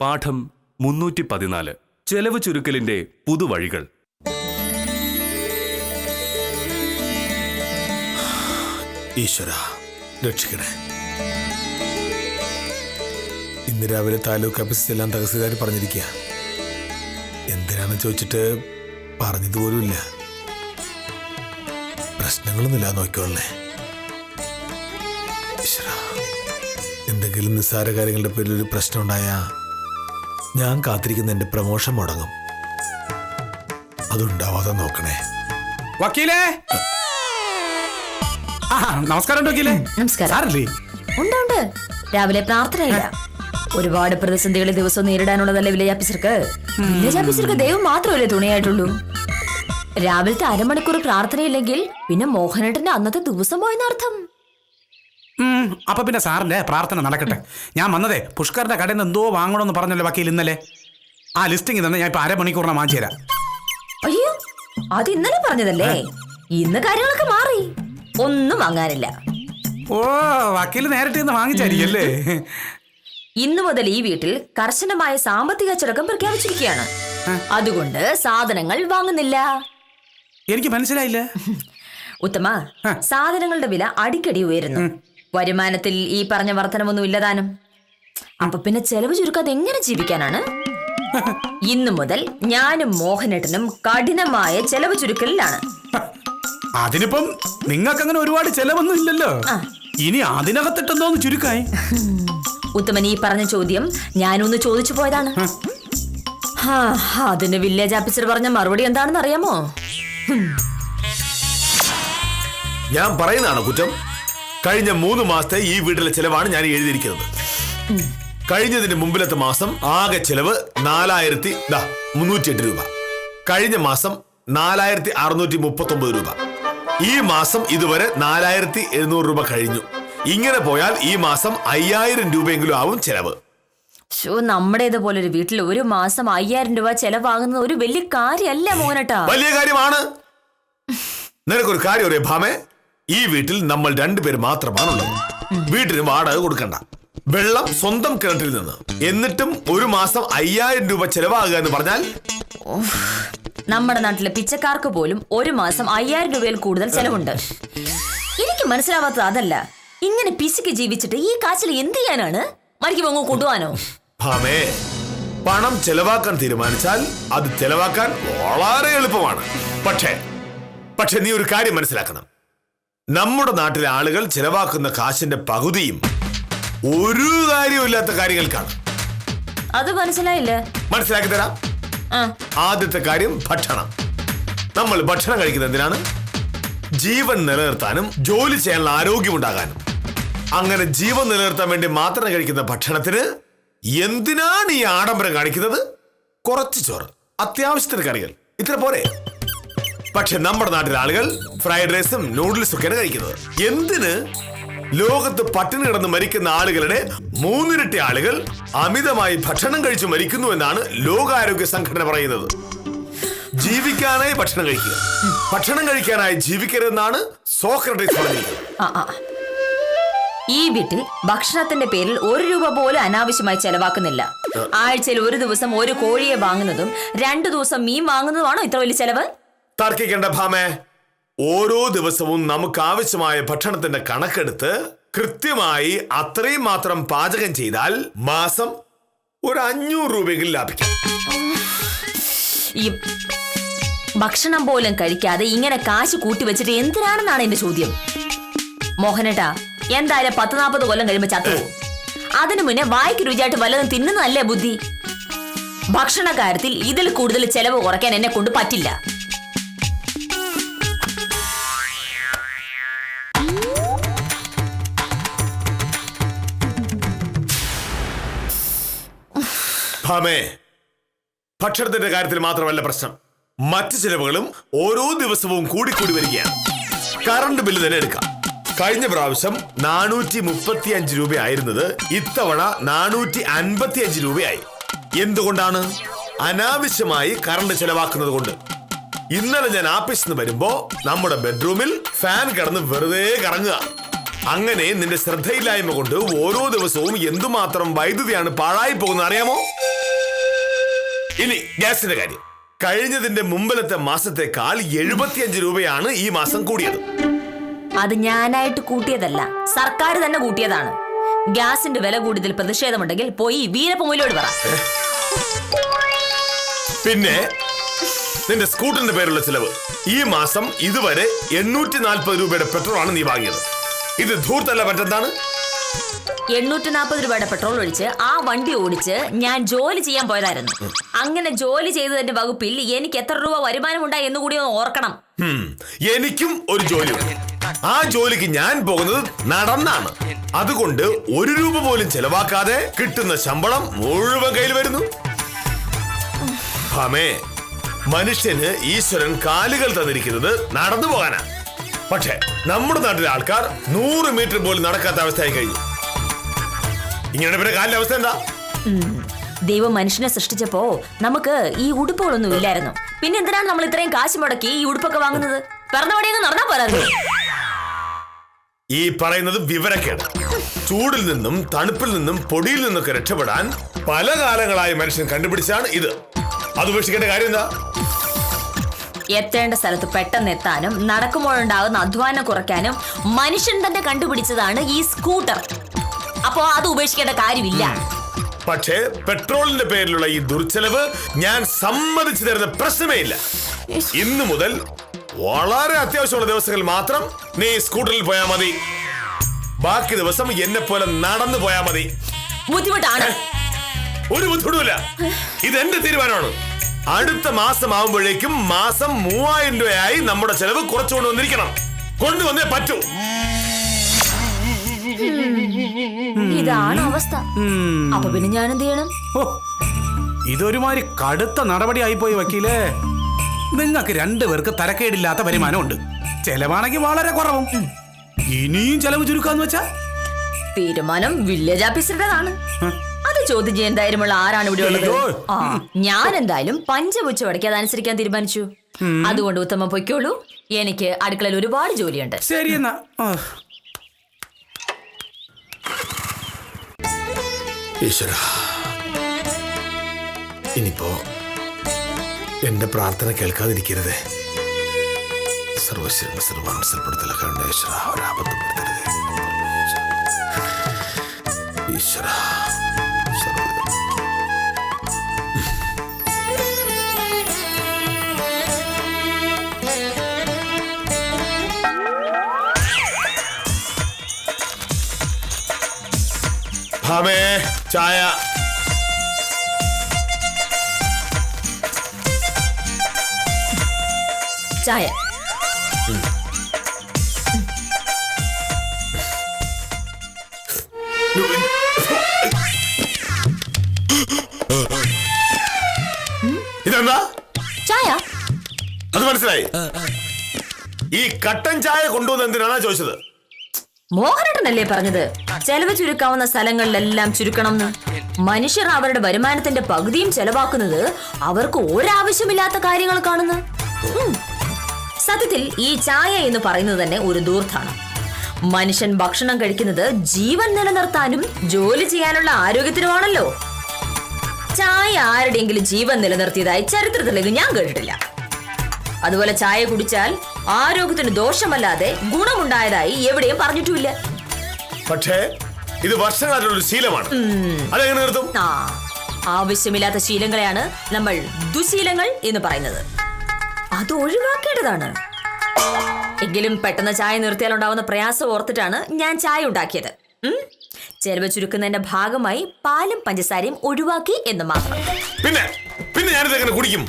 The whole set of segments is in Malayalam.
പാഠം 314 ചെലവ് ചുരുക്കലിന്റെ പുതുവഴികൾ. ഈശ്വര രക്ഷിക്കണേ. ഇന്ന് രാവിലെ താലൂക്ക് ഓഫീസിൽ എല്ലാം തഹസിൽദാർ പറഞ്ഞിരിക്കുക. എന്തിനാണെന്ന് ചോദിച്ചിട്ട് പറഞ്ഞതുപോലുമില്ല. പ്രശ്നങ്ങളൊന്നുമില്ല, നോക്കിക്കോളേ. ഈശ്വര, എന്തെങ്കിലും നിസ്സാര കാര്യങ്ങളുടെ പേരിൽ ഒരു പ്രശ്നം ഉണ്ടായാ ഞാൻ കാത്തിരിക്കുന്ന എന്റെ പ്രമോഷൻ മുടങ്ങും. അതുണ്ടാവാതെ നോക്കണേ. വക്കീലേ, നമസ്കാരം. നമസ്കാരം. ഉണ്ട്. രാവിലെ പ്രാർത്ഥനയില്ല. ഒരുപാട് പ്രതിസന്ധികളെ ദിവസവും നേരിടാനുള്ളതല്ലേ വില്ലേജ് ഓഫീസർക്ക്. വില്ലേജ് ഓഫീസർക്ക് ദൈവം മാത്രമല്ലേ തുണയായിട്ടുള്ളൂ. രാവിലത്തെ അരമണിക്കൂർ പ്രാർത്ഥനയില്ലെങ്കിൽ പിന്നെ മോഹനേട്ടന്റെ അന്നത്തെ ദിവസം പോയെന്നർത്ഥം. അപ്പൊ പിന്നെ സാറിന്റെ പ്രാർത്ഥന നടക്കട്ടെ. ഞാൻ വന്നതേ പുഷ്കറിന്റെ കടയിൽ നിന്ന് എന്തോ വാങ്ങണമെന്ന് പറഞ്ഞല്ലോ വക്കീൽ ഇന്നലെ. ആ ലിസ്റ്റിംഗ് തന്നെ ഞാൻ ഇപ്പൊ അരമണിക്കൂറിനെ വാങ്ങിച്ചു തരാം. അയ്യോ, അത് ഇന്നലെ പറഞ്ഞതല്ലേ. ഇന്ന് കാര്യങ്ങളൊക്കെ മാറി. ഒന്നും വാങ്ങാനില്ല. ഓ, വക്കീൽ നേരിട്ട് ഇന്ന് വാങ്ങിച്ചായിരിക്കല്ലേ. ഇന്നു മുതൽ ഈ വീട്ടിൽ കർശനമായ സാമ്പത്തിക അച്ചടക്കം പ്രഖ്യാപിച്ചിരിക്കുകയാണ്. അതുകൊണ്ട് സാധനങ്ങൾ വാങ്ങുന്നില്ല. എനിക്ക് മനസ്സിലായില്ല. ഉത്തമ, സാധനങ്ങളുടെ വില അടിക്കടി ഉയരുന്നു. വരുമാനത്തിൽ ഈ പറഞ്ഞ വർധനമൊന്നും ഇല്ലതാനും. അപ്പൊ പിന്നെ ചെലവ് ചുരുക്കാതെ എങ്ങനെ ജീവിക്കാനാണ്? ഇന്നു മുതൽ ഞാനും മോഹനേട്ടനും കഠിനമായ ചെലവ് ചുരുക്കലിലാണ്. അതിനിപ്പം നിങ്ങൾക്ക് അങ്ങനെ ഒരുപാട് ചെലവൊന്നും ഇല്ലല്ലോ. ഇനി അതിനകത്തിട്ടെന്തോന്ന് ചുരുക്കായി? ഉത്തമൻ ഈ പറഞ്ഞ ചോദ്യം ഞാനൊന്ന് ചോദിച്ചു പോയതാണ്. അതിന് വില്ലേജ് ഓഫീസർ പറഞ്ഞ മറുപടി എന്താണെന്ന് അറിയാമോ? ഞാൻ പറയുന്നതാണ് കുറ്റം. കഴിഞ്ഞ 3 മാസത്തെ ഈ വീട്ടിലെ ചെലവാണ് ഞാൻ എഴുതിയിരിക്കുന്നത്. കഴിഞ്ഞതിന് മുമ്പിലത്തെ മാസം ആകെ ചെലവ് 4308 രൂപ. കഴിഞ്ഞ മാസം 4639 രൂപ. ഈ മാസം ഇതുവരെ 4700 രൂപ കഴിഞ്ഞു. ഇങ്ങനെ പോയാൽ ഈ മാസം 5000 രൂപയെങ്കിലും ആവും ചെലവ്. നമ്മുടേതുപോലെ ഒരു വീട്ടിൽ ഒരു മാസം 5000 രൂപ ചെലവാകുന്നത് ഒരു വലിയ കാര്യമല്ല മോഹനേട്ടാ. വലിയ കാര്യമാണ്. നിനക്കൊരു കാര്യം അറിയാം ഭാമേ, ഈ വീട്ടിൽ നമ്മൾ 2 പേര് മാത്രമാണുള്ളത്. വീട്ടിന് വാടക കൊടുക്കണ്ട, വെള്ളം സ്വന്തം കിണറ്റിൽ നിന്ന്. എന്നിട്ടും ഒരു മാസം 5000 രൂപ ചെലവാകുക എന്ന് പറഞ്ഞാൽ നമ്മുടെ നാട്ടിലെ പിച്ചക്കാർക്ക് പോലും ഒരു മാസം 5000 രൂപയിൽ കൂടുതൽ ചെലവുണ്ട്. എനിക്ക് മനസ്സിലാവാത്തത് അതല്ല, ഇങ്ങനെ പിശുക്ക് ജീവിച്ചിട്ട് ഈ കാശിൽ എന്ത് ചെയ്യാനാണ്? മരിക്കുമ്പോ കൊണ്ടുപോകാനോ? ഭാമേ, പണം ചെലവാക്കാൻ തീരുമാനിച്ചാൽ അത് ചെലവാക്കാൻ വളരെ എളുപ്പമാണ്. പക്ഷേ നീ ഒരു കാര്യം മനസ്സിലാക്കണം. നമ്മുടെ നാട്ടിലെ ആളുകൾ ചെലവാക്കുന്ന കാശിന്റെ പകുതിയും ഒരു കാര്യമില്ലാത്ത കാര്യങ്ങൾക്കാണ്. അത് മനസ്സിലായില്ല. മനസ്സിലാക്കി തരാം. ആദ്യത്തെ കാര്യം ഭക്ഷണം. നമ്മൾ ഭക്ഷണം കഴിക്കുന്നത് എന്തിനാണ്? ജീവൻ നിലനിർത്താനും ജോലി ചെയ്യാനുള്ള ആരോഗ്യമുണ്ടാകാനും. അങ്ങനെ ജീവൻ നിലനിർത്താൻ വേണ്ടി മാത്രം കഴിക്കുന്ന ഭക്ഷണത്തിന് എന്തിനാണ് ഈ ആഡംബരം കാണിക്കുന്നത്? കുറച്ച് ചോറ്, അത്യാവശ്യത്തിന് കറികൾ, ഇത്ര പോരെ. പക്ഷെ നമ്മുടെ നാട്ടിലെ ആളുകൾ ഫ്രൈഡ് റൈസും നൂഡിൽസും ഒക്കെയാണ് കഴിക്കുന്നത്. എന്തിന്? ലോകത്ത് പട്ടിണി കിടന്ന് മരിക്കുന്ന ആളുകളുടെ 3 ഇരട്ടി ആളുകൾ അമിതമായി ഭക്ഷണം കഴിച്ചു മരിക്കുന്നു എന്നാണ് ലോകാരോഗ്യ സംഘടന പറയുന്നത്. ജീവിക്കാനായി ഭക്ഷണം കഴിക്കുക, ഭക്ഷണം കഴിക്കാനായി ജീവിക്കരുതെന്നാണ് സോക്രട്ടീസ് പറഞ്ഞിരിക്കുന്നത്. ഈ വീട്ടിൽ ഭക്ഷണത്തിന്റെ പേരിൽ 1 രൂപ പോലും അനാവശ്യമായി ചെലവാക്കുന്നില്ല. ആഴ്ചയിൽ ഒരു ദിവസം ഒരു കോഴിയെ വാങ്ങുന്നതും 2 ദിവസം മീൻ വാങ്ങുന്നതുമാണോ ഇത്ര വലിയ ചെലവ്? തർക്കിക്കേണ്ട ഭാമേ. ഓരോ ദിവസവും നമുക്ക് ആവശ്യമായ ഭക്ഷണത്തിന്റെ കണക്കെടുത്ത് കൃത്യമായി അത്രയും മാത്രം പാചകം ചെയ്താൽ മാസം ഒരു 500 രൂപയെങ്കിലും ലാഭിക്കാം. ഈ ഭക്ഷണം പോലും കഴിക്കാതെ ഇങ്ങനെ കാശ് കൂട്ടി വെച്ചിട്ട് എന്തിനാണെന്നാണ് എന്റെ ചോദ്യം. മോഹനേട്ടാ, എന്തായാലും 10-40 കൊല്ലം കഴിയുമ്പോ ചത്തുപോകും. അതിനു മുന്നേ വായിക്ക് രുചിയായിട്ട് വല്ലതും തിന്നുന്നതല്ലേ ബുദ്ധി. ഭക്ഷണ കാര്യത്തിൽ ഇതിൽ കൂടുതൽ ചെലവ് കുറയ്ക്കാൻ എന്നെ കൊണ്ട് പറ്റില്ല. ഭാമേ, ഭക്ഷണത്തിന്റെ കാര്യത്തിൽ മാത്രമല്ല പ്രശ്നം, മറ്റു ചിലവുകളും ഓരോ ദിവസവും കൂടിക്കൂടി വരികയാണ്. കറണ്ട് ബില്ല് തന്നെ എടുക്കാം. കഴിഞ്ഞ പ്രാവശ്യം 435 രൂപയായിരുന്നത് ഇത്തവണ 455 രൂപയായി. എന്തുകൊണ്ടാണ്? അനാവശ്യമായി കറണ്ട് ചെലവാക്കുന്നത് കൊണ്ട്. ഇന്നലെ ഞാൻ ആഫീസിൽ നിന്ന് വരുമ്പോ നമ്മുടെ ബെഡ്റൂമിൽ ഫാൻ കിടന്ന് വെറുതെ കറങ്ങുക. അങ്ങനെ നിന്റെ ശ്രദ്ധയില്ലായ്മ കൊണ്ട് ഓരോ ദിവസവും എന്തുമാത്രം വൈദ്യുതിയാണ് പാഴായി പോകുന്നത് അറിയാമോ? ഇനി ഗ്യാസിന്റെ കാര്യം. കഴിഞ്ഞതിന്റെ മുമ്പിലത്തെ മാസത്തെക്കാൾ 75 രൂപയാണ് ഈ മാസം കൂടിയത്. അത് ഞാനായിട്ട് കൂട്ടിയതല്ല, സർക്കാർ തന്നെ കൂട്ടിയതാണ്. ഗ്യാസിന്റെ വില കൂടുതൽ പ്രതിഷേധമുണ്ടെങ്കിൽ പോയി വീരപ്പമൂലോട് പറ. പിന്നെ നിന്റെ സ്കൂട്ടറിന്റെ പേരുള്ള ചിലവ്. ഈ മാസം ഇതുവരെ 840 രൂപയുടെ പെട്രോളാണ് നീ വാങ്ങിയത്. ഇത് ധൂർത്തല്ല മറ്റെന്താണ്? 840 രൂപയുടെ പെട്രോൾ ഒഴിച്ച് ആ വണ്ടി ഓടിച്ച് ഞാൻ ജോലി ചെയ്യാൻ പോയതായിരുന്നു. അങ്ങനെ ജോലി ചെയ്തതിന്റെ വകുപ്പിൽ എനിക്ക് എത്ര രൂപ വരുമാനം ഉണ്ടായി എന്ന് കൂടി ഒന്ന് ഓർക്കണം. എനിക്കും ഒരു ജോലിയുണ്ട്. ആ ജോലിക്ക് ഞാൻ പോകുന്നത് നടന്നാണ്. അതുകൊണ്ട് 1 രൂപ പോലും ചെലവാക്കാതെ കിട്ടുന്ന ശമ്പളം മുഴുവൻ കയ്യിൽ വരുന്നു. ഭമേ, മനുഷ്യന് ഈശ്വരൻ കാലുകൾ തന്നിരിക്കുന്നത് നടന്നു പോകാനാ. പക്ഷെ നമ്മുടെ നാട്ടിലെ ആൾക്കാർ 100 മീറ്റർ പോലും നടക്കാത്ത അവസ്ഥയായി കഴിഞ്ഞു. ഇങ്ങനെ പിന്നെ കാലിന്റെ അവസ്ഥ എന്താ? ദൈവം മനുഷ്യനെ സൃഷ്ടിച്ചപ്പോ നമുക്ക് ഈ ഉടുപ്പുകളൊന്നും ഇല്ലായിരുന്നു. പിന്നെ എന്തിനാണ് നമ്മൾ ഇത്രയും കാശ് മുടക്കി ഈ ഉടുപ്പൊക്കെ വാങ്ങുന്നത്? പറഞ്ഞപടിയൊക്കെ നടന്നാ പോരായിരുന്നു. ഈ പറയുന്നത് വിവരക്കേട്. ചൂടിൽ നിന്നും തണുപ്പിൽ നിന്നും പൊടിയിൽ നിന്നൊക്കെ രക്ഷപ്പെടാൻ പല കാലങ്ങളായി മനുഷ്യൻ കണ്ടുപിടിച്ചാണ് ഇത്. അത് ഉപേക്ഷിക്കേണ്ട കാര്യം എന്താ? എത്തേണ്ട സ്ഥലത്ത് പെട്ടെന്ന് എത്താനും നടക്കുമ്പോഴുണ്ടാകുന്ന അധ്വാനം കുറയ്ക്കാനും മനുഷ്യൻ തന്നെ കണ്ടുപിടിച്ചതാണ് ഈ സ്കൂട്ടർ. അപ്പോ അത് ഉപേക്ഷിക്കേണ്ട കാര്യമില്ല. പക്ഷേ പെട്രോളിന്റെ പേരിലുള്ള ഈ ദുർച്ചെലവ് ഞാൻ സമ്മതിച്ചു തരുന്ന പ്രശ്നമേ ഇല്ല. ഇന്നു മുതൽ വളരെ അത്യാവശ്യമുള്ള ദിവസങ്ങളിൽ മാത്രം നീ സ്കൂട്ടറിൽ പോയാൽ മതി. ബാക്കി ദിവസം എന്നെ പോലെ നടന്നു പോയാൽ മതി. ബുദ്ധിമുട്ടാണ്. ഒരു ബുദ്ധിമുട്ടില്ല. ഇത് എന്റെ തീരുമാനമാണ്. അടുത്ത മാസം ആവുമ്പോഴേക്കും മാസം 3000 രൂപയായി നമ്മുടെ ചെലവ് കുറച്ചുകൊണ്ട് വന്നിരിക്കണം. കൊണ്ടുവന്നേ പറ്റൂ. ഇതാണ് അവസ്ഥ. അപ്പൊ പിന്നെ ഞാൻ എന്ത് ചെയ്യണം? ഇതൊരുമാതിരി കടുത്ത നടപടി ആയിപ്പോയി വക്കീലേ. നിങ്ങൾക്ക് 2 പേർക്ക് തരക്കേടില്ലാത്ത വരുമാനമുണ്ട്. ചെലവാണെങ്കിൽ വളരെ കുറവും. ഇനിയും ചെലവ് ചുരുക്കാന്ന് വെച്ചാ തീരുമാനം വില്ലേജ് ഓഫീസറുടേതാണ്. അത് ചോദ്യം ചെയ്യാൻ ധൈര്യമുള്ള ആരാണ് ഇവിടെ ഉള്ളത്? ഞാൻ എന്തായാലും പഞ്ചപുച്ഛവടക്ക് അതനുസരിക്കാൻ തീരുമാനിച്ചു. അതുകൊണ്ട് ഉത്തമ പൊയ്ക്കോളൂ. എനിക്ക് അടുക്കളയിൽ ഒരുപാട് ജോലിയുണ്ട്. ശരി എന്നാ. ഈശ്വര, ഇനിയിപ്പോ എന്റെ പ്രാർത്ഥന കേൾക്കാതിരിക്കരുതേ. സർവശക്തൻ സർവാംശപ്പെടുത്തലൊക്കെ ഈശ്വര, ഒരാപത്തും വരുത്തരുതേ. ഈശ്വര, ഭാമേ, ചായ. ചായ. ഇതെന്താ? ചായ. അത് മനസ്സിലായി. ഈ കട്ടൻ ചായ കൊണ്ടുവന്ന് എന്തിനാണ് ചോദിച്ചത്? മോഹനേട്ടനല്ലേ പറഞ്ഞത് ചെലവ് ചുരുക്കാവുന്ന സ്ഥലങ്ങളിലെല്ലാം ചുരുക്കണം. മനുഷ്യർ അവരുടെ വരുമാനത്തിന്റെ പകുതിയും ചെലവാക്കുന്നത് അവർക്ക് ഒരാവശ്യമില്ലാത്ത കാര്യങ്ങൾ കാണുന്നു. സത്യത്തിൽ ഈ ചായ എന്ന് പറയുന്നത് തന്നെ ഒരു ദൂർത്താണ്. മനുഷ്യൻ ഭക്ഷണം കഴിക്കുന്നത് ജീവൻ നിലനിർത്താനും ജോലി ചെയ്യാനുള്ള ആരോഗ്യത്തിനുമാണല്ലോ. ചായ ആരുടെയെങ്കിലും ജീവൻ നിലനിർത്തിയതായി ചരിത്രത്തിലേക്ക് ഞാൻ കേട്ടിട്ടില്ല. അതുപോലെ ചായ കുടിച്ചാൽ ആരോഗ്യത്തിന് ദോഷമല്ലാതെ ഗുണമുണ്ടായതായി എവിടെയും പറഞ്ഞിട്ടുമില്ല. പക്ഷേ ഇത് വർഷങ്ങളായിട്ടുള്ള ശീലമാണ്. അതെങ്ങനെ നിർത്തും? ആവശ്യമില്ലാത്ത ശീലങ്ങളെയാണ് നമ്മൾ ദുശീലങ്ങൾ എന്ന് പറയുന്നത്. അത് ഒഴിവാക്കേണ്ടതാണ്. എങ്കിലും പെട്ടെന്ന് ചായ നിർത്തിയാൽ ഉണ്ടാവുന്ന പ്രയാസം ഓർത്തിട്ടാണ് ഞാൻ ചായ ഉണ്ടാക്കിയത്. ചെലവ് ചുരുക്കുന്നതിന്റെ ഭാഗമായി പാലും പഞ്ചസാരയും ഒഴിവാക്കി എന്ന് മാത്രം. പിന്നെ ഞാനിതെങ്ങനെ കുടിക്കും?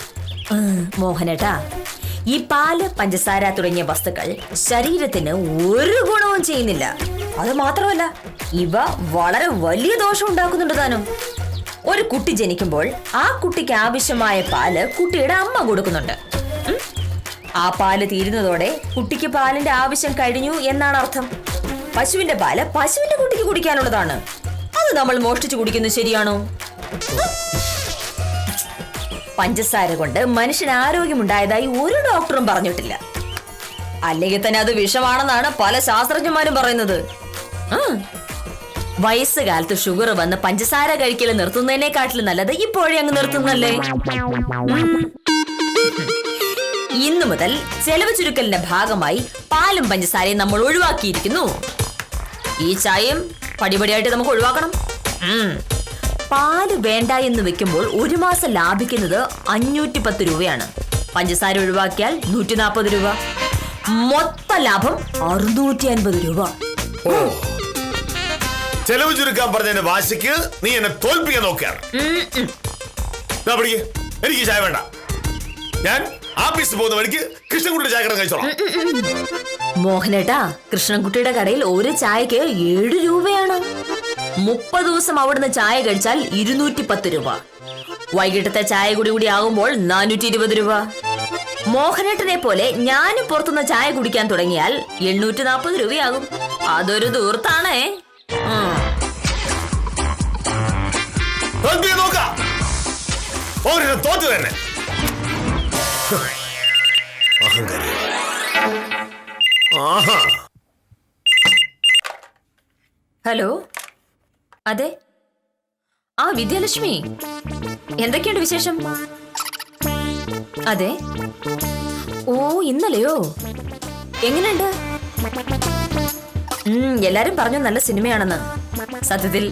മോഹനേട്ടാ, ഈ പാല് പഞ്ചസാര തുടങ്ങിയ വസ്തുക്കൾ ശരീരത്തിന് ഒരു ഗുണവും ചെയ്യുന്നില്ല. അത് മാത്രമല്ല ഇവ വളരെ വലിയ ദോഷം ഉണ്ടാക്കുന്നുണ്ട് താനും. ഒരു കുട്ടി ജനിക്കുമ്പോൾ ആ കുട്ടിക്ക് ആവശ്യമായ പാല് കുട്ടിയുടെ അമ്മ കൊടുക്കുന്നുണ്ട്. ആ പാല് തീരുന്നതോടെ കുട്ടിക്ക് പാലിന്റെ ആവശ്യം കഴിഞ്ഞു എന്നാണ് അർത്ഥം. പശുവിന്റെ പാല് പശുവിന്റെ കുട്ടിക്ക് കുടിക്കാനുള്ളതാണ്. അത് നമ്മൾ മോഷ്ടിച്ചു കുടിക്കുന്നത് ശരിയാണോ? പഞ്ചസാര കൊണ്ട് മനുഷ്യന് ആരോഗ്യമുണ്ടായതായി ഒരു ഡോക്ടറും പറഞ്ഞിട്ടില്ല. അല്ലെങ്കിൽ തന്നെ അത് വിഷമാണെന്നാണ് പല ശാസ്ത്രജ്ഞന്മാരും പറയുന്നത്. വയസ്സുകാലത്ത് ഷുഗർ വന്ന് പഞ്ചസാര കഴിക്കൽ നിർത്തുന്നതിനെക്കാട്ടിലും നല്ലത് ഇപ്പോഴേ അങ്ങ് നിർത്തുന്നല്ലേ. ഇന്നു മുതൽ ചെലവ് ചുരുക്കലിന്റെ ഭാഗമായി പാലും പഞ്ചസാരയും നമ്മൾ ഒഴിവാക്കിയിരിക്കുന്നു. ഈ ചായയും പടിപടിയായിട്ട് നമുക്ക് ഒഴിവാക്കണം. പാല് വേണ്ട എന്ന് വെക്കുമ്പോൾ ഒരു മാസം ലാഭിക്കുന്നത് 510 രൂപയാണ്. പഞ്ചസാര ഒഴിവാക്കിയാൽ 140 രൂപ. മൊത്ത ലാഭം 650 രൂപ. ചെലവ് ചുരുക്കാൻ പറഞ്ഞതിന്റെ വാശിക്ക് നീ എന്നെ തോൽപ്പിക്കാൻ നോക്കുകയാണ്. എനിക്ക് ചായ വേണ്ട. ഞാൻ ആഫീസിൽ പോകുന്ന വഴിക്ക് കൃഷ്ണൻകുട്ടിയുടെ ചായ കട കഴിച്ചോളാം. മോഹനേട്ടാ, കൃഷ്ണൻകുട്ടിയുടെ കടയിൽ ഒരു ചായക്ക് 7 രൂപയാണ്. 30 ദിവസം അവിടുന്ന് ചായ കഴിച്ചാൽ 210 രൂപ. വൈകിട്ടത്തെ ചായ കൂടി ആകുമ്പോൾ 420 രൂപ. മോഹനേട്ടനെ പോലെ ഞാനും പുറത്തുനിന്ന് ചായ കുടിക്കാൻ തുടങ്ങിയാൽ 840 രൂപയാകും. അതൊരു ദൂർത്താണേ. തോറ്റു തന്നെ. ഹലോ, അതെ, ആ വിദ്യാലക്ഷ്മി, എന്തൊക്കെയുണ്ട് വിശേഷം? അതെ, ഓ ഇന്നലെയോ? എങ്ങനെയുണ്ട്? എല്ലാരും പറഞ്ഞു നല്ല സിനിമയാണെന്ന്. സത്യത്തിൽ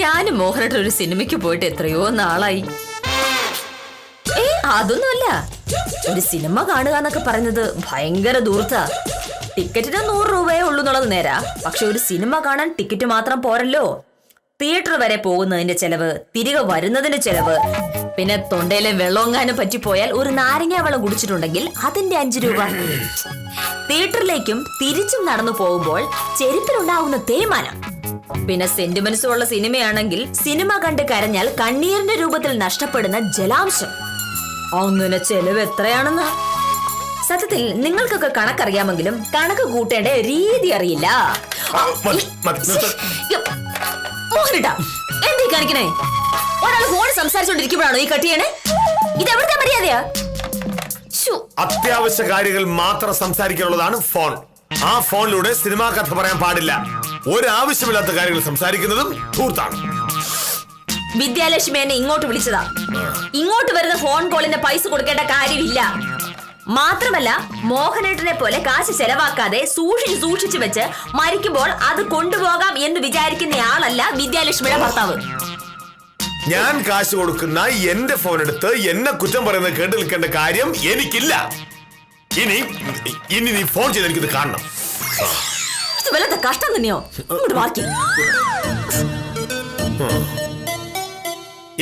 ഞാനും മോഹനേട്ടൻ ഒരു സിനിമയ്ക്ക് പോയിട്ട് എത്രയോ നാളായി. അതൊന്നുമല്ല, ഒരു സിനിമ കാണുക എന്നൊക്കെ പറയുന്നത് ഭയങ്കര ദൂർത്താ. ടിക്കറ്റിന് 100 രൂപയേ ഉള്ളൂ എന്നുള്ളത് നേരാ. പക്ഷെ ഒരു സിനിമ കാണാൻ ടിക്കറ്റ് മാത്രം പോരല്ലോ. തിയേറ്റർ വരെ പോകുന്നതിന്റെ ചെലവ്, തിരികെ വരുന്നതിന്റെ ചെലവ്, പിന്നെ തൊണ്ടയിലെ വെള്ളമൊങ്ങാനും പറ്റിപ്പോയാൽ ഒരു നാരങ്ങ വെള്ളം കുടിച്ചിട്ടുണ്ടെങ്കിൽ അതിന്റെ 5 രൂപ. തിയേറ്ററിലേക്കും തിരിച്ചും നടന്നു പോകുമ്പോൾ ചെരുപ്പിലുണ്ടാകുന്ന തേയ്മാനം. പിന്നെ സെന്റിമെന്റ്സ് ഉള്ള സിനിമയാണെങ്കിൽ സിനിമ കണ്ട് കരഞ്ഞാൽ കണ്ണീരിന്റെ രൂപത്തിൽ നഷ്ടപ്പെടുന്ന ജലാംശം. അങ്ങനെ ചെലവ് എത്രയാണെന്ന് സത്യത്തിൽ നിങ്ങൾക്കൊക്കെ കണക്കറിയാമെങ്കിലും കണക്ക് കൂട്ടേണ്ട രീതി അറിയില്ല. മോഹനേട്ടാ, എന്തീ കാണിക്കണേ? ഒരാൾ ഫോൺ സംസാരിച്ചോണ്ടിരിക്കുമ്പോഴാണോ ഈ കട്ടിയണേ? ഇത് എവിടുത്തെ മര്യാദയാ? അത്യാവശ്യ കാര്യങ്ങൾ മാത്രം സംസാരിക്കാനുള്ളതാണ് ഫോൺ. ആ ഫോണിലൂടെ സിനിമാ കഥ പറയാൻ പാടില്ല. ഒരാവശ്യമില്ലാത്ത കാര്യങ്ങൾ സംസാരിക്കുന്നതും ധൂർത്താണ്. വിദ്യാലക്ഷ്മി എന്നെ ഇങ്ങോട്ട് വിളിച്ചതാ. ഇങ്ങോട്ട് വരുന്ന ഫോൺ കോളിന് പൈസ കൊടുക്കേണ്ട കാര്യമില്ല. മാത്രമല്ല, മോഹനേട്ടനെ പോലെ കാശ് ചെലവാക്കാതെ സൂക്ഷിച്ചു വെച്ച് മരിക്കുമ്പോൾ അത് കൊണ്ടുപോകാം എന്ന് വിചാരിക്കുന്നയാളല്ല വിദ്യാലക്ഷ്മിയുടെ ഭർത്താവ്. ഞാൻ കാശ് കൊടുക്കുന്ന എന്റെ ഫോൺ എടുത്ത് എന്നെ കുറ്റം പറയുന്നത് കേട്ട് നിൽക്കേണ്ട കാര്യം എനിക്കില്ല. ഇനി നീ ഫോൺ ചെയ്ത് എനിക്കിത് കാണണം. ഇത് വല്ലാത്ത കഷ്ടം തന്നെയോ? ബാക്കി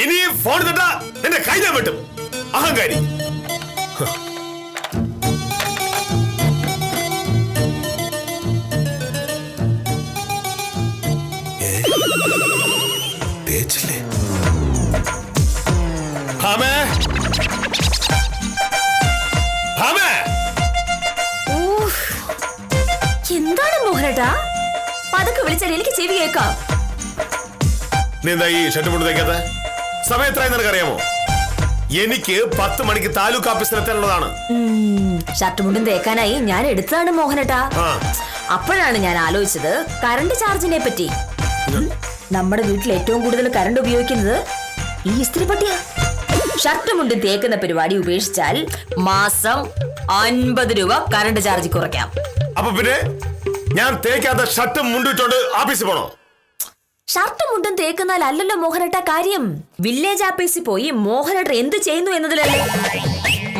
ഇനി ഫോൺ തട്ടാ എന്റെ കൈ ഞാൻ വെട്ടും. അഹങ്കാരി. എന്താണ് മോഹനേട്ടാ? പതുക്കെ വിളിച്ചാൽ എനിക്ക് ചെവി കേൾക്കാം. നീ എന്താ ഈ ഷർട്ട് കൊണ്ട് തയ്ക്കാത്ത? സമയം എത്രയായി നിനക്കറിയാമോ? എനിക്ക് 10 മണിക്ക് താലൂക്ക് ഓഫീസിലെത്താനുള്ളതാണ്. ഷർട്ട് മുണ്ടും തേക്കാനായി ഞാൻ എടുത്തതാണ് മോഹനേട്ടാ. അപ്പോഴാണ് ഞാൻ ആലോചിച്ചത് കറണ്ട് ചാർജിനെ പറ്റി. നമ്മുടെ വീട്ടിൽ ഏറ്റവും കൂടുതൽ കറണ്ട് ഉപയോഗിക്കുന്നത് ഈ ഇസ്തിരിപ്പെട്ടിയാ. ഷർട്ട് മുണ്ടും തേക്കുന്ന പരിപാടി ഉപേക്ഷിച്ചാൽ മാസം 50 രൂപ കറണ്ട് ചാർജ് കുറയ്ക്കാം. അപ്പൊ പിന്നെ ഞാൻ തേക്കാത്ത ഷർട്ടും മുണ്ടിട്ടോണ്ട് ഓഫീസിൽ പോണോ? ഷർട്ടും മുണ്ടും തേക്കുന്നാൽ അല്ലല്ലോ മോഹനേട്ട കാര്യം. വില്ലേജ് ഓഫീസിൽ പോയി മോഹനേട്ടൻ എന്ത് ചെയ്യുന്നു എന്നതിലല്ലേ.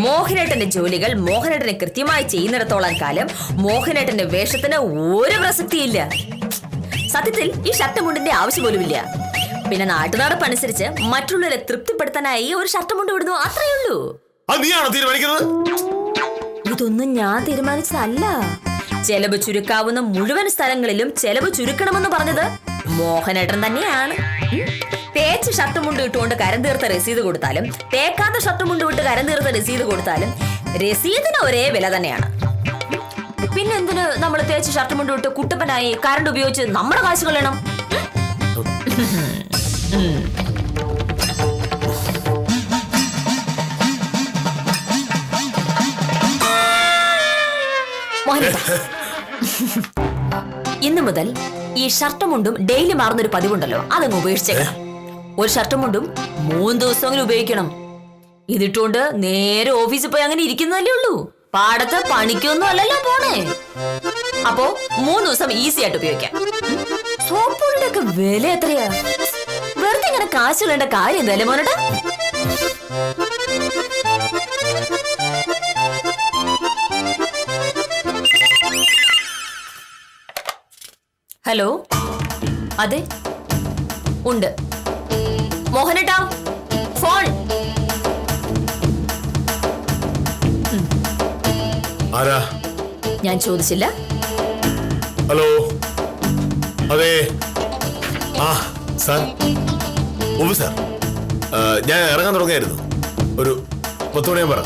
മോഹനേട്ടന്റെ ജോലികൾ മോഹനേട്ടനെ കൃത്യമായി ചെയ്യുന്നിടത്തോളം കാലം മോഹനേട്ടന്റെ വേഷത്തിന് ഒരു പ്രസക്തിയില്ല. സത്യത്തിൽ ഈ ഷർട്ട് മുണ്ടിന്റെ ആവശ്യം പോലുമില്ല. പിന്നെ നാട്ടുനടപ്പനുസരിച്ച് മറ്റുള്ളവരെ തൃപ്തിപ്പെടുത്താനായി ഒരു ഷർട്ട് മുണ്ട് വിടുന്നു, അത്രയേ ഉള്ളൂ. ഇതൊന്നും ഞാൻ തീരുമാനിച്ചതല്ല. ചെലവ് ചുരുക്കാവുന്ന മുഴുവൻ സ്ഥലങ്ങളിലും ചെലവ് ചുരുക്കണമെന്ന് പറഞ്ഞത് മോഹനേട്ടൻ തന്നെയാണ്. തേച്ച് ഷർട്ട് മുണ്ട് ഇട്ടുകൊണ്ട് കരം തീർത്ത രസീത് കൊടുത്താലും തേക്കാത്ത ഷർട്ട് മുണ്ട് വിട്ട് കരം തീർത്ത രസീത് കൊടുത്താലും രസീതിന് ഒരേ വില തന്നെയാണ്. പിന്നെന്തിന് നമ്മൾ തേച്ച് ഷർട്ട് മുണ്ട് വിട്ട് കുട്ടപ്പനായി കറണ്ട് ഉപയോഗിച്ച് നമ്മുടെ കാശ് കളയണം? മോഹനേട്ടാ, ഇന്നു മുതൽ ഈ ഷർട്ടും മുണ്ടും ഡെയിലി മാറുന്നൊരു പതിവുണ്ടല്ലോ, അതങ്ങ് ഉപേക്ഷിച്ചേക്കണം. ഒരു ഷർട്ടും മുണ്ടും 3 ദിവസമെങ്കിലും ഉപയോഗിക്കണം. ഇതിട്ടുകൊണ്ട് നേരെ ഓഫീസിൽ പോയി അങ്ങനെ ഇരിക്കുന്നതല്ലേ ഉള്ളൂ. പാടത്ത് പണിക്കൊന്നും അല്ലല്ലോ പോണേ. അപ്പോ 3 ദിവസം ഈസി ആയിട്ട് ഉപയോഗിക്കാം. സോപ്പുകളുടെ ഒക്കെ വില എത്രയാ? വെറുതെ ഇങ്ങനെ കാശുകളുടെ കാര്യം എന്തായാലും മോനേട്ടാ. ഹലോ, അതെ ഉണ്ട് മോഹനേട്ടാ, ഫോൺ. ആരാ? ഞാൻ ചോദിച്ചില്ല. ഹലോ, അതെ. ആ സാർ, ഉവ്വ് സാർ, ഞാൻ ഇറങ്ങാൻ തുടങ്ങിയായിരുന്നു. ഒരു 10 മണിയാൻ പറ.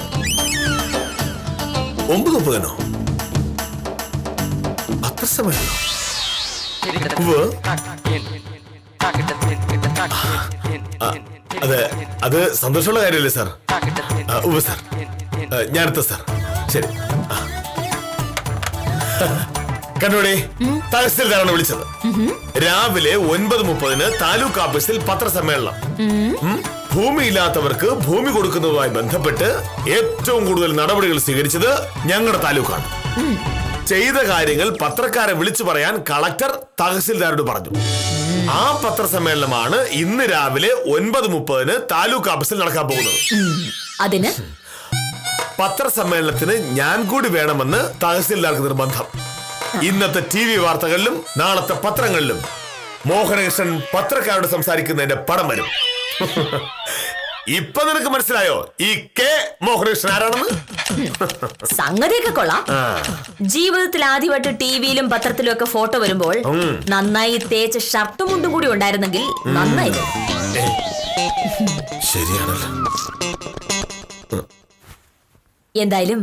9:30 അത്ര സമയമല്ലോ? അതെ, അത് സന്തോഷമുള്ള കാര്യമല്ലേ സാർ? ഉവ്വ് സാർ, ഞാനെത്താം സാർ. ശരി. കണ്ടോടെ, തഹസിൽദാറാണ് വിളിച്ചത്. രാവിലെ 9:30 താലൂക്ക് ഓഫീസിൽ പത്രസമ്മേളനം. ഭൂമിയില്ലാത്തവർക്ക് ഭൂമി കൊടുക്കുന്നതുമായി ബന്ധപ്പെട്ട് ഏറ്റവും കൂടുതൽ നടപടികൾ സ്വീകരിച്ചത് ഞങ്ങളുടെ താലൂക്കാണ്. ചെയ്ത കാര്യങ്ങൾ പത്രക്കാരെ വിളിച്ചു പറയാൻ കളക്ടർ തഹസിൽദാരോട് പറഞ്ഞു. ആ പത്രസമ്മേളനമാണ് ഇന്ന് രാവിലെ 9:30 താലൂക്ക് ഓഫീസിൽ നടക്കാൻ പോകുന്നത്. അതിന് പത്രസമ്മേളനത്തിന് ഞാൻ കൂടി വേണമെന്ന് തഹസിൽദാർക്ക് നിർബന്ധം. ഇന്നത്തെ TV വാർത്തകളിലും നാളത്തെ പത്രങ്ങളിലും മോഹനകൃഷ്ണൻ പത്രക്കാരോട് സംസാരിക്കുന്നതിന്റെ പടം വരും. ഇപ്പൊ നിനക്ക് മനസ്സിലായോ ഈ കെ മോഹനകൃഷ്ണൻ ആരാണെന്ന്? സംഗതിയൊക്കെ കൊള്ളാം. ജീവിതത്തിൽ ആദ്യമായിട്ട് ടിവിയിലും പത്രത്തിലും ഒക്കെ ഫോട്ടോ വരുമ്പോൾ നന്നായി തേച്ച ഷർട്ടും മുണ്ടും കൂടി ഉണ്ടായിരുന്നെങ്കിൽ നന്നായിരുന്നു. ശരിയാണല്ലോ. എന്തായാലും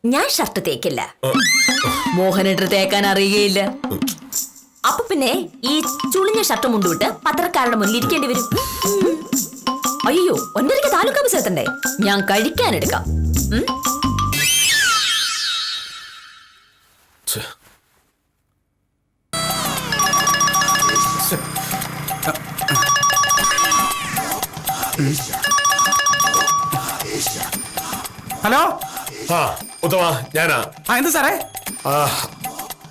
ഞാൻ ഷർട്ട് തേക്കില്ല. മോഹനേട്ടർ തേക്കാൻ അറിയുകയില്ല. അപ്പൊ പിന്നെ ഈ ചുളിഞ്ഞ ഷർട്ടും മുണ്ടും ഇട്ട് പത്രക്കാരുടെ മുന്നിൽ ഇരിക്കേണ്ടി വരും. അയ്യോ, 9:30 താലൂക്ക് ഓഫീസ് എത്തണ്ടേ? ഞാൻ കഴിക്കാനെടുക്കാം. ഹലോ. ആ ഉത്തമ, ഞാനാ. എന്താ സാറേ?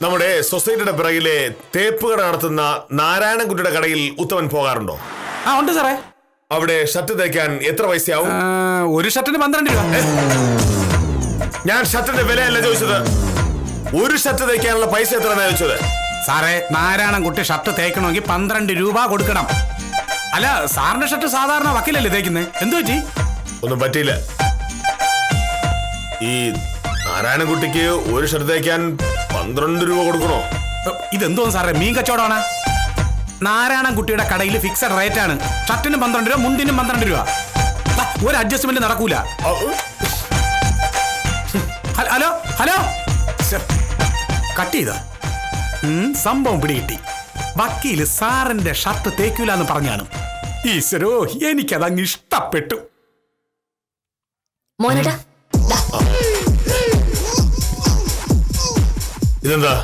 നമ്മുടെ സൊസൈറ്റിയുടെ പിറകിലെ തേപ്പ് കട നടത്തുന്ന നാരായണൻകുട്ടിയുടെ കടയിൽ ഉത്തമൻ പോകാറുണ്ടോ? ഉണ്ട് സാറേ. അവിടെ ഷർട്ട് തേക്കാൻ എത്ര പൈസയാവും? ഒരു ഷർട്ടിന് 12 രൂപ. ഞാൻ ഷർട്ടിന്റെ വിലയല്ല ചോദിച്ചത്, ഒരു ഷർട്ട് തേക്കാനുള്ള പൈസ എത്രയാണ് ചോദിച്ചത്. സാറേ, നാരായണൻകുട്ടി ഷർട്ട് തേക്കണമെങ്കിൽ 12 രൂപ കൊടുക്കണം. അല്ല, സാറിന്റെ ഷർട്ട് സാധാരണ വക്കീലല്ലേ തേക്കുന്നത്? എന്തു പറ്റി? ഒന്നും പറ്റിയില്ല. ഈ നാരായണൻകുട്ടിക്ക് ഒരു ഷർട്ട് തേക്കാൻ 12 രൂപ കൊടുക്കണോ? ഇതെന്തോ സാറേ, മീൻ കച്ചവടമാണ്. നാരായണൻകുട്ടിയുടെ കടയിൽ ഫിക്സഡ് റേറ്റ് ആണ്. ഷർട്ടിനും 12 രൂപ, മുണ്ടിനും 12 രൂപ. ഒരു അഡ്ജസ്റ്റ്മെന്റ് നടക്കൂല. ഹലോ ഹലോ, കട്ട് ചെയ്ത സംഭവം പിടികിട്ടി. വക്കീല് സാറിന്റെ ഷർട്ട് തേക്കൂല എന്ന് പറഞ്ഞാണ്. ഈശ്വരോ, എനിക്കതങ്ങ് ഇഷ്ടപ്പെട്ടു. മോനേട്ടാ, ഇതെന്താ?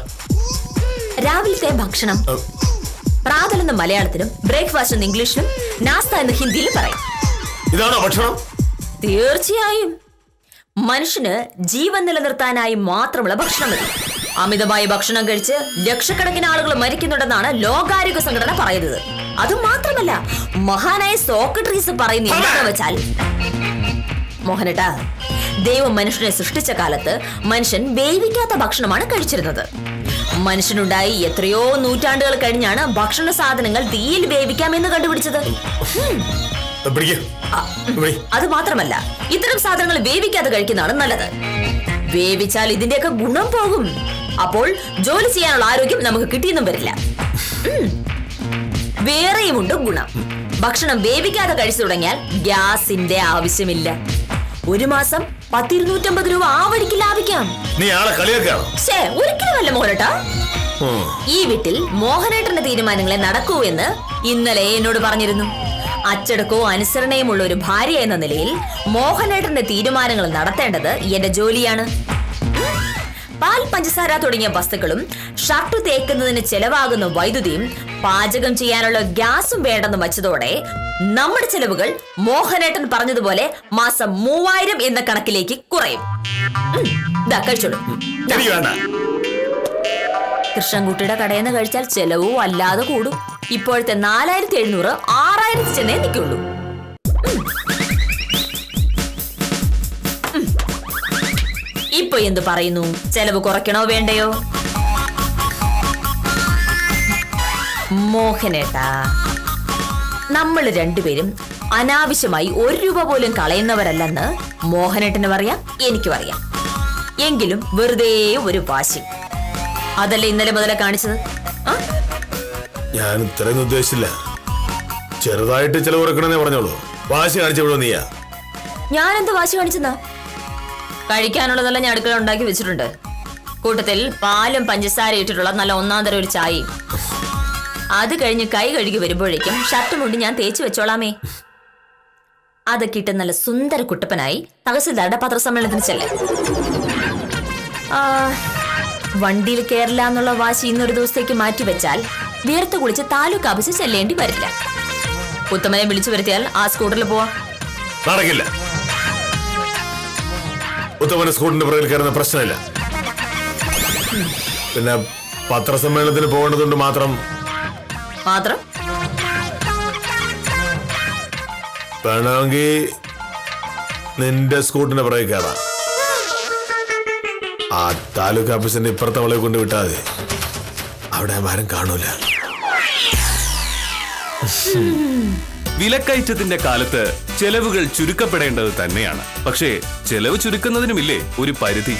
രാവിലത്തെ ഭക്ഷണം. പ്രാതൽ എന്ന് മലയാളത്തിലും ബ്രേക്ക്ഫാസ്റ്റ് എന്ന് ഇംഗ്ലീഷിലും നാസ്ത എന്ന് ഹിന്ദിയിലും പറയും. ഇതാണോ ഭക്ഷണം? തീർച്ചയായും. മനുഷ്യന് ജീവൻ നിലനിർത്താനായി മാത്രമുള്ള ഭക്ഷണം മതി. അമിതമായ ഭക്ഷണം കഴിച്ച് ലക്ഷക്കണക്കിന് ആളുകൾ മരിക്കുന്നുണ്ടെന്നാണ് ലോകാരോഗ്യ സംഘടന പറയുന്നത്. അതുമാത്രമല്ല, മഹാനായ സോക്രട്ടീസ് പറയുന്ന എന്താണെന്ന് വെച്ചാൽ, മോഹനേട്ടാ, ദൈവം മനുഷ്യനെ സൃഷ്ടിച്ച കാലത്ത് മനുഷ്യൻ വേവിക്കാത്ത ഭക്ഷണമാണ് കഴിച്ചിരുന്നത്. മനുഷ്യനുണ്ടായി എത്രയോ നൂറ്റാണ്ടുകൾ കഴിഞ്ഞാണ് ഭക്ഷണ സാധനങ്ങൾ തീയിൽ വേവിക്കാമെന്ന് കണ്ടുപിടിച്ചത്. അത് മാത്രമല്ല, ഇത്തരം സാധനങ്ങൾ വേവിക്കാതെ കഴിക്കുന്നതാണ് നല്ലത്. വേവിച്ചാൽ ഇതിന്റെയൊക്കെ ഗുണം പോകും. അപ്പോൾ ജോലി ചെയ്യാനുള്ള ആരോഗ്യം നമുക്ക് കിട്ടിയെന്നും വരില്ല. വേറെയുമുണ്ട് ഗുണം. ഭക്ഷണം വേവിക്കാതെ കഴിച്ചു തുടങ്ങിയാൽ ഗ്യാസിന്റെ ആവശ്യമില്ല. ഒരു മാസം 10-250 രൂപ ആ വഴിക്ക് ലാഭിക്കാം. നീ ആളെ കളിയാക്കാണോ? ഒരിക്കലുമല്ല മോഹനേട്ടാ. ഈ വീട്ടിൽ മോഹനേട്ടന്റെ തീരുമാനങ്ങളെ നടക്കൂ എന്ന് ഇന്നലെ എന്നോട് പറഞ്ഞിരുന്നു. അച്ചടക്കവും അനുസരണയുമുള്ള ഒരു ഭാര്യ എന്ന നിലയിൽ മോഹനേട്ടന്റെ തീരുമാനങ്ങൾ നടത്തേണ്ടത് എന്റെ ജോലിയാണ്. പാൽ, പഞ്ചസാര തുടങ്ങിയ വസ്തുക്കളും ഷർട്ട് തേക്കുന്നതിന് ചെലവാകുന്ന വൈദ്യുതിയും പാചകം ചെയ്യാനുള്ള ഗ്യാസും വേണ്ടെന്ന് വച്ചതോടെ നമ്മുടെ ചെലവുകൾ മോഹനേട്ടൻ പറഞ്ഞതുപോലെ മാസം 3000 എന്ന കണക്കിലേക്ക് കുറയും. കഴിച്ചോളൂ. എനിക്ക് വേണ്ട. കൃഷ്ണൻകുട്ടിയുടെ കടയിൽ നിന്ന് കഴിച്ചാൽ ചെലവും അല്ലാതെ കൂടും. ഇപ്പോഴത്തെ 4700 6000 ചെന്നേ നിൽക്കുള്ളൂ. ഇപ്പൊ എന്തു പറയുന്നു? ചെലവ് കുറയ്ക്കണോ വേണ്ടയോ? മോഹനേട്ടാ, നമ്മൾ രണ്ടുപേരും അനാവശ്യമായി 1 രൂപ പോലും കളയുന്നവരല്ലെന്ന് മോഹനേട്ടനും അറിയാം, എനിക്കും അറിയാം. എങ്കിലും വെറുതെ ഒരു വാശി, അതല്ലേ ഇന്നലെ മുതലേ കാണിച്ചത്? ഞാൻ ഇത്രയൊന്നും ഉദ്ദേശിച്ചില്ല. ചെറുതായിട്ട് ചെലവ് കുറക്കണമെന്നേ പറഞ്ഞോളൂ. വാശി കാണിച്ചപ്പോഴോ നീയാ? ഞാനെന്ത് വാശി കാണിച്ചെന്നാ? കഴിക്കാനുള്ളതെല്ലാം ഞാൻ അടുക്കള ഉണ്ടാക്കി വെച്ചിട്ടുണ്ട്. കൂട്ടത്തിൽ പാലും പഞ്ചസാര ഇട്ടിട്ടുള്ള നല്ല ഒന്നാം തരം ഒരു ചായയും. അത് കഴിഞ്ഞ് കൈ കഴുകി വരുമ്പോഴേക്കും ഷർട്ട് മുണ്ടി ഞാൻ തേച്ച് വെച്ചോളാമേ. അതൊക്കെ ഇട്ട് നല്ല സുന്ദര കുട്ടപ്പനായി തഹസിൽദാരുടെ പത്രസമ്മേളനത്തിന് ചെല്ലേ. വണ്ടിയിൽ കയറില്ല എന്നുള്ള വാശി ഇന്നൊരു ദിവസത്തേക്ക് മാറ്റിവെച്ചാൽ വീർത്ത് കുളിച്ച് താലൂക്ക് ഓഫീസിൽ ചെല്ലേണ്ടി വരില്ല. ഉത്തമനെ വിളിച്ചു വരുത്തിയാൽ ആ സ്കൂട്ടറിൽ പോവാ. നടക്കില്ല. ഉത്തമന്റെ സ്കൂട്ടറിന്റെ പുറകിൽ കയറുന്ന പ്രശ്നമില്ല. പിന്നെ പത്രസമ്മേളനത്തിന് പോകേണ്ടതുകൊണ്ട് മാത്രം വേണമെങ്കിൽ നിന്റെ സ്കൂട്ടറിന്റെ പുറകിൽ കയറാം. ആ താലൂക്ക് ഓഫീസിന്റെ ഇപ്പുറത്തെ അവളെ കൊണ്ട് വിട്ടാൽ മതി. അവിടെ ആരും കാണൂല. വിലക്കയറ്റത്തിന്റെ കാലത്ത് ചെലവുകൾ ചുരുക്കപ്പെടേണ്ടത് തന്നെയാണ്. പക്ഷേ ചെലവ് ചുരുക്കുന്നതിനുമില്ലേ ഒരു പരിധി.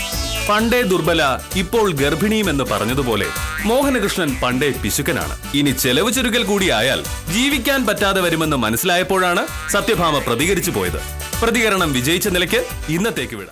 പണ്ടേ ദുർബല, ഇപ്പോൾ ഗർഭിണിയും എന്ന് പറഞ്ഞതുപോലെ മോഹനകൃഷ്ണൻ പണ്ടേ പിശുക്കനാണ്. ഇനി ചെലവ് ചുരുക്കൽ കൂടിയായാൽ ജീവിക്കാൻ പറ്റാതെ വരുമെന്ന് മനസ്സിലായപ്പോഴാണ് സത്യഭാമ പ്രതികരിച്ചു പോയത്. പ്രതികരണം വിജയിച്ച നിലയ്ക്ക് ഇന്നത്തേക്ക് വിടാം.